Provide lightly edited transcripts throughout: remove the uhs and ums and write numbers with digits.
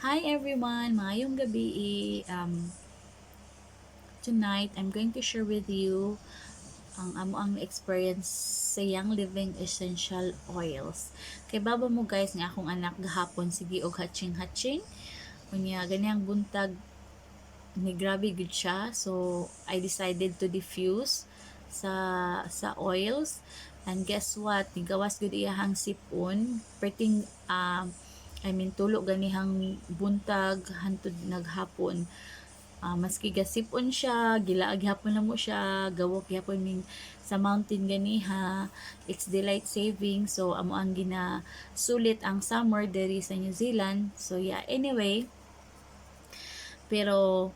Hi everyone, maayong gabi. Tonight, I'm going to share with you ang amo ang experience sa Young Living Essential Oils. Kay baba mo guys nga akong anak gahapon sige og hatching-hatching. Unya ganiyang buntag ni grabe gud siya. So I decided to diffuse sa oils, and guess what, nigawas gud iyahang sipon perting tulo ganihang buntag hantod naghapon. Maski gasipon siya, gilaag hapon na mo siya, gawok hapon min sa mountain ganiha, it's daylight saving. So amo ang gina sulit ang summer diri sa New Zealand. So yeah, anyway, pero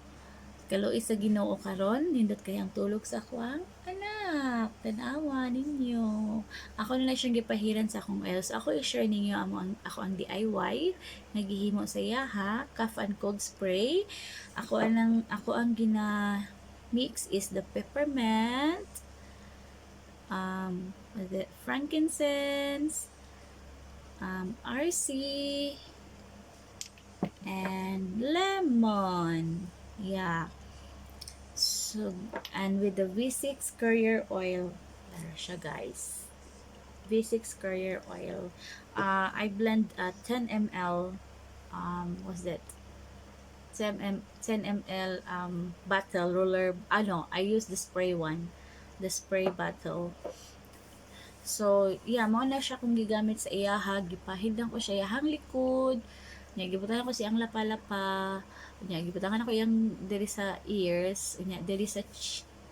kaluoy sa Ginoo karon nindot kayang tulog sa akong anak. Tan-awa ninyo. Ako na lang siyang gipahiran sa akong oils. Ako i-share ninyo ako ang DIY nagihimo sa yaha, cough and cold spray. Ako ang gina mix is the peppermint, the frankincense, RC, and lemon. Yeah. So, and with the V6 Courier Oil, siya guys. V6 Courier Oil. I blend 10 ml, what's that? 10 ml bottle roller. I use the spray one. The spray bottle. So, yeah, mo na siya kung gigamit sa iyaha. Gipahid lang ko siya iyahang likod. Nya gibutangan ko siyang lapa-lapa. Nya gibutangan ako yang diri sa ears, nya diri sa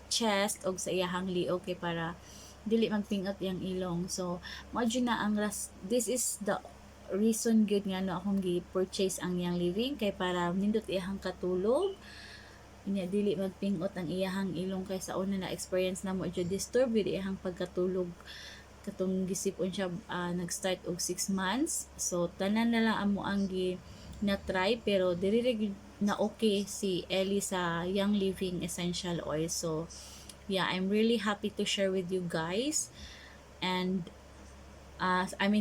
chest og sa iyahang liog kay para dili magpingot yang ilong. So mao na ang this is the reason good nga no akong gi-purchase ang Young Living kay para nindot iyahang katulog. Nya dili magpingot ang iyahang ilong kay sa una na experience na mo jud disturb gid iyahang pagkatulog katong gisipon siya nag-start og 6 months. So tanan na lang amo ang na try, pero diri na okay si Ellie sa Young Living Essential Oil. So yeah, I'm really happy to share with you guys. And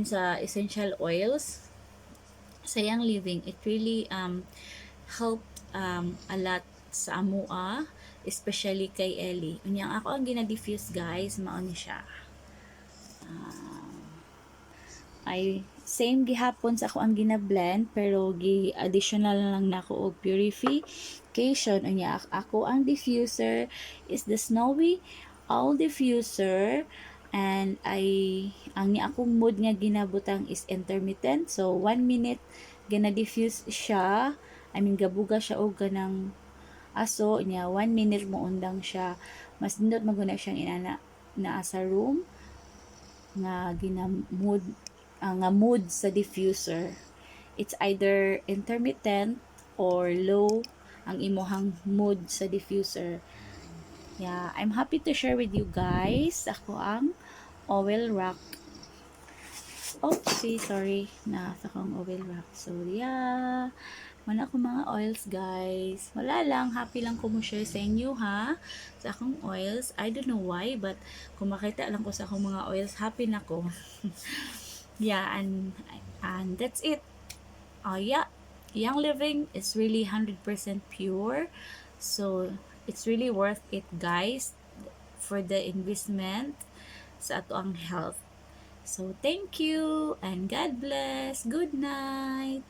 sa essential oils sa Young Living, it really helped a lot sa amua, especially kay Ellie. Unyang ako ang gina-diffuse guys, mao ni siya. Ay same gihapon sa ako ang gina-blend, pero gi-additional lang nako og purification. Unya ako ang diffuser is the Snowy Owl Diffuser, and ang ni akong mood nga ginabutang is intermittent. So 1 minute gina diffuse siya, gabuga siya og ganang aso niya, 1 minute mo undang siya. Mas nindot maguna siyang inana naa sa room nga mood sa diffuser. It's either intermittent or low ang imuhang mood sa diffuser. Yeah, I'm happy to share with you guys ako ang oil rock. Oopsie, sorry na sa akong oil rock. So yeah, wala ko mga oils guys. Wala lang, happy lang ko mo share sa inyo ha, sa akong oils. I don't know why, but kung makita lang ko sa akong mga oils, happy na ko. Yeah, and that's it. Yeah, Young Living is really 100% pure. So it's really worth it guys for the investment sa ato ang health. So thank you and God bless. Good night.